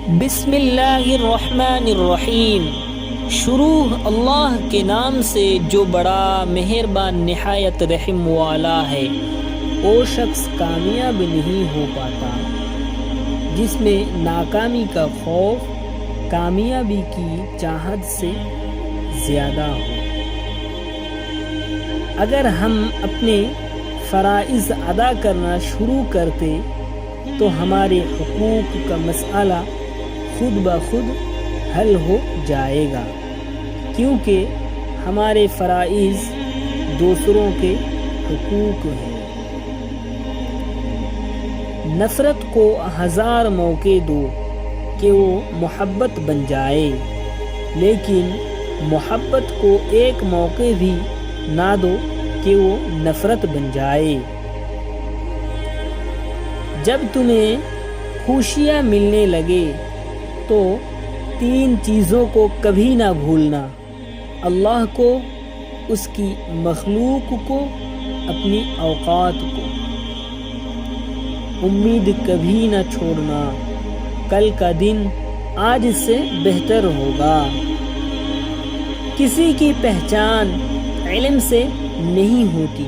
بسم اللہ الرحمن الرحیم۔ شروع اللہ کے نام سے جو بڑا مہربان نہایت رحم والا ہے۔ وہ شخص کامیاب نہیں ہو پاتا جس میں ناکامی کا خوف کامیابی کی چاہت سے زیادہ ہو۔ اگر ہم اپنے فرائض ادا کرنا شروع کرتے تو ہمارے حقوق کا مسئلہ خود بخود حل ہو جائے گا، کیونکہ ہمارے فرائض دوسروں کے حقوق ہیں۔ نفرت کو 1000 موقع دو کہ وہ محبت بن جائے، لیکن محبت کو ایک موقع بھی نہ دو کہ وہ نفرت بن جائے۔ جب تمہیں خوشیاں ملنے لگے تو 3 چیزوں کو کبھی نہ بھولنا: اللہ کو، اس کی مخلوق کو، اپنی اوقات کو۔ امید کبھی نہ چھوڑنا، کل کا دن آج سے بہتر ہوگا۔ کسی کی پہچان علم سے نہیں ہوتی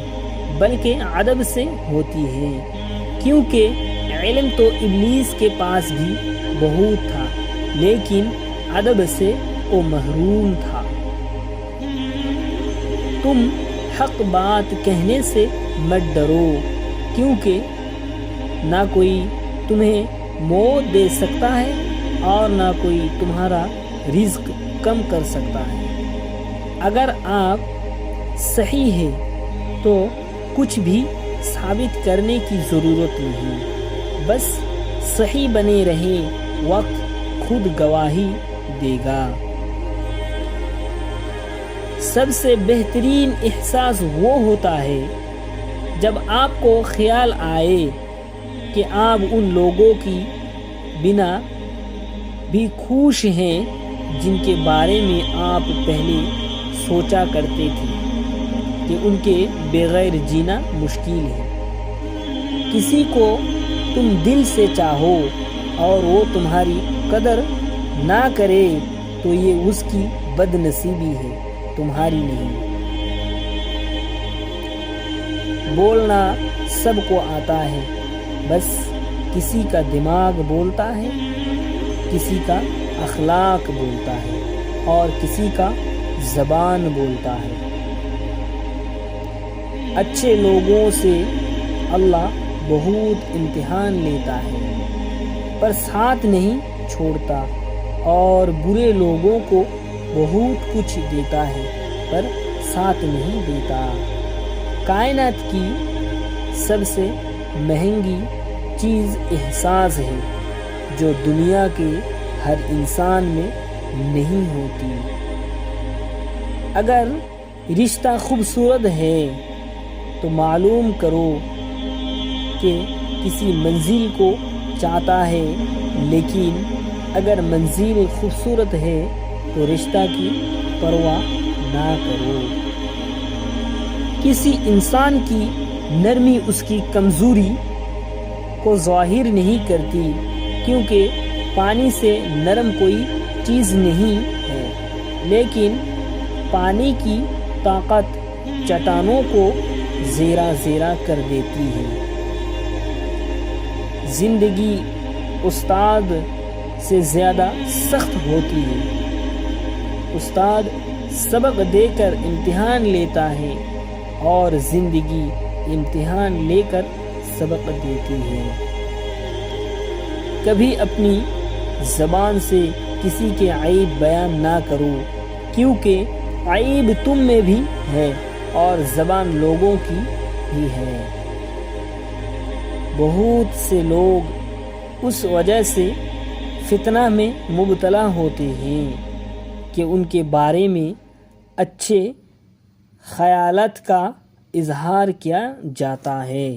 بلکہ ادب سے ہوتی ہے، کیونکہ علم تو ابلیس کے پاس بھی بہت تھا لیکن ادب سے وہ محروم تھا۔ تم حق بات کہنے سے مت ڈرو، کیونکہ نہ کوئی تمہیں موت دے سکتا ہے اور نہ کوئی تمہارا رزق کم کر سکتا ہے۔ اگر آپ صحیح ہیں تو کچھ بھی ثابت کرنے کی ضرورت نہیں، بس صحیح بنے رہیں، وقت خود گواہی دے گا۔ سب سے بہترین احساس وہ ہوتا ہے جب آپ کو خیال آئے کہ آپ ان لوگوں کی بنا بھی خوش ہیں جن کے بارے میں آپ پہلے سوچا کرتے تھے کہ ان کے بغیر جینا مشکل ہے۔ کسی کو تم دل سے چاہو اور وہ تمہاری قدر نہ کرے تو یہ اس کی بد نصیبی ہے، تمہاری نہیں۔ بولنا سب کو آتا ہے، بس کسی کا دماغ بولتا ہے، کسی کا اخلاق بولتا ہے اور کسی کا زبان بولتا ہے۔ اچھے لوگوں سے اللہ بہت امتحان لیتا ہے پر ساتھ نہیں چھوڑتا، اور برے لوگوں کو بہت کچھ دیتا ہے پر ساتھ نہیں دیتا۔ کائنات کی سب سے مہنگی چیز احساس ہے جو دنیا کے ہر انسان میں نہیں ہوتی۔ اگر رشتہ خوبصورت ہے تو معلوم کرو کہ کسی منزل کو چاہتا ہے، لیکن اگر منزل خوبصورت ہے تو رشتہ کی پرواہ نہ کرو۔ کسی انسان کی نرمی اس کی کمزوری کو ظاہر نہیں کرتی، کیونکہ پانی سے نرم کوئی چیز نہیں ہے، لیکن پانی کی طاقت چٹانوں کو زیرہ زیرہ کر دیتی ہے۔ زندگی استاد سے زیادہ سخت ہوتی ہے۔ استاد سبق دے کر امتحان لیتا ہے اور زندگی امتحان لے کر سبق دیتی ہے۔ کبھی اپنی زبان سے کسی کے عیب بیان نہ کرو، کیونکہ عیب تم میں بھی ہے اور زبان لوگوں کی بھی ہے۔ بہت سے لوگ اس وجہ سے فتنہ میں مبتلا ہوتے ہیں کہ ان کے بارے میں اچھے خیالات کا اظہار کیا جاتا ہے۔